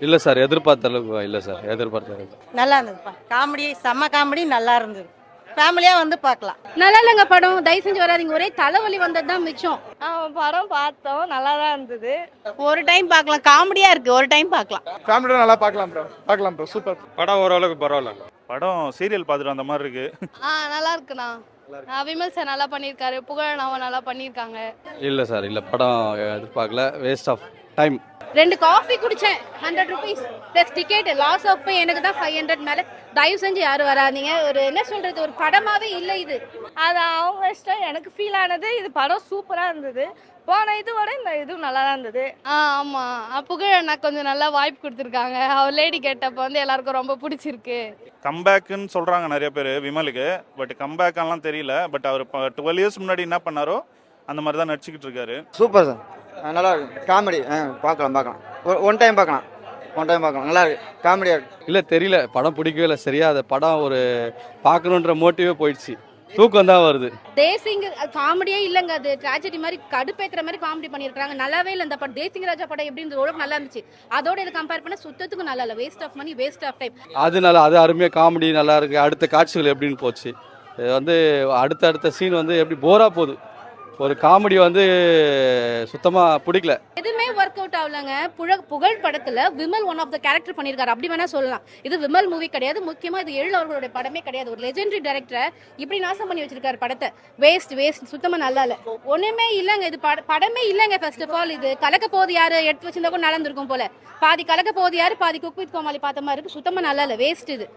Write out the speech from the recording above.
இல்லை சார், எதிர்பார்த்த அளவுக்கு இல்லை சார், எதிர்பார்த்த அளவுக்கு. நல்லா இருந்ததுப்பா. காமெடி, செம்ம காமெடி, நல்லா இருந்தது. ஃபேமிலியா வந்து பார்க்கலாம். நல்லா இல்லைங்க படம், தயவு செஞ்சு வராதீங்க. ஒரே தலைவலி வந்தது தான் மிச்சம். படம் பார்த்தோம், நல்லா தான் இருந்தது. ஒரு டைம் பார்க்கலாம், காமெடியா இருக்கு, ஒரு டைம் பார்க்கலாம். ஃபேமிலியோட நல்லா பார்க்கலாம் ப்ரோ, பார்க்கலாம் ப்ரோ, சூப்பர். படம் ஓரளவுக்கு பரவாயில்ல. படம் சீரியல் பார்த்துட்டு அந்த மாதிரி இருக்கு. நல்லா இருக்குண்ணா. விமல் சார் நல்லா பண்ணியிருக்காரு, புகழனாவும் நல்லா பண்ணியிருக்காங்க. இல்லை சார், இல்லை படம் எதிர்பார்க்கல, வேஸ்ட் ஆஃப் டைம். 2 காஃபி குடிச்சேன், 100 rupees plus ticket. Loss of pay எனக்கு தான் 500 மேலே. தயவு செஞ்சு யாரும் வராதீங்க. ஒரு என்ன சொல்றது, ஒரு படமாவே இல்லை இது. அது அவங்க இஷ்டம். எனக்கு ஃபீல் ஆனது, இது படம் சூப்பரா இருந்தது. போன இதோட இந்த இதுவும் நல்லா தான் இருந்தது. ஆமா, புகழ் அண்ணா கொஞ்சம் நல்லா வாய்ப்பு கொடுத்துருக்காங்க. அவர் லேடி கேட்டப்ப வந்து எல்லாருக்கும் ரொம்ப பிடிச்சிருக்கு. கம்பேக்குன்னு சொல்றாங்க நிறைய பேர் விமலுக்கு. பட் கம்பேக்கெல்லாம் தெரியல. பட் அவர் 12 இயர்ஸ் முன்னாடி என்ன பண்ணாரோ அந்த மாதிரி தான் நடிச்சுக்கிட்டு இருக்காரு. சூப்பர் சார், நல்லா இருக்கு. காமெடி பார்க்கலாம். ஒன் டைம் பார்க்கலாம், நல்லா இருக்கு, காமெடியா இருக்கு. இல்லை தெரியல, படம் பிடிக்கவே இல்லை சரியா. அந்த படம் ஒரு பார்க்கணுன்ற மோட்டிவே போயிடுச்சு, தூக்கம் தான் வருது. தேசிங்க காமெடியே இல்லைங்க, அது ட்ராஜடி மாதிரி கடுப்பேத்துற மாதிரி காமெடி பண்ணியிருக்காங்க. நல்லாவே இல்லை இந்த படம். தேசிங்க ராஜா படம் எப்படி இருந்தது, ஓரளவுக்கு நல்லா இருந்துச்சு. அதோட இதை கம்பேர் பண்ண சுத்தத்துக்கு நல்லா இல்லை. Waste of money, waste of time. அது நல்லா, அது அருமையாக காமெடி நல்லா இருக்கு. அடுத்த காட்சிகள் எப்படின்னு போச்சு, இது வந்து அடுத்த சீன் வந்து எப்படி போரா போகுது. ஒரு காமெடி வந்து சுத்தமாக பிடிக்கல. எதுவுமே ஒர்க் அவுட் ஆகலங்க. புகழ் படத்துல Vimal one of the character பண்ணியிருக்காரு, அப்படி வேணா சொல்லலாம். இது விமல் மூவி கிடையாது, முக்கியமா இது எழில் அவர்களுடைய படமே கிடையாது. ஒரு லெஜெண்டரி டைரக்டரை இப்படி நாசம் பண்ணி வச்சிருக்காரு படத்தை. வேஸ்ட் சுத்தமா நல்லா இல்ல. ஒண்ணுமே இல்லைங்க, இது படமே இல்லைங்க. ஃபர்ஸ்ட் ஆஃப் ஆல் இது கலக்க போது யாரு எடுத்து வச்சிருந்தா கூட நடந்திருக்கும் போல. பாதி கலக்க போது யாரு, பாதி குக் வித் கோமாளி பார்த்த மாதிரி இருக்கு. சுத்தமா நல்லா இல்ல, வேஸ்ட் இது.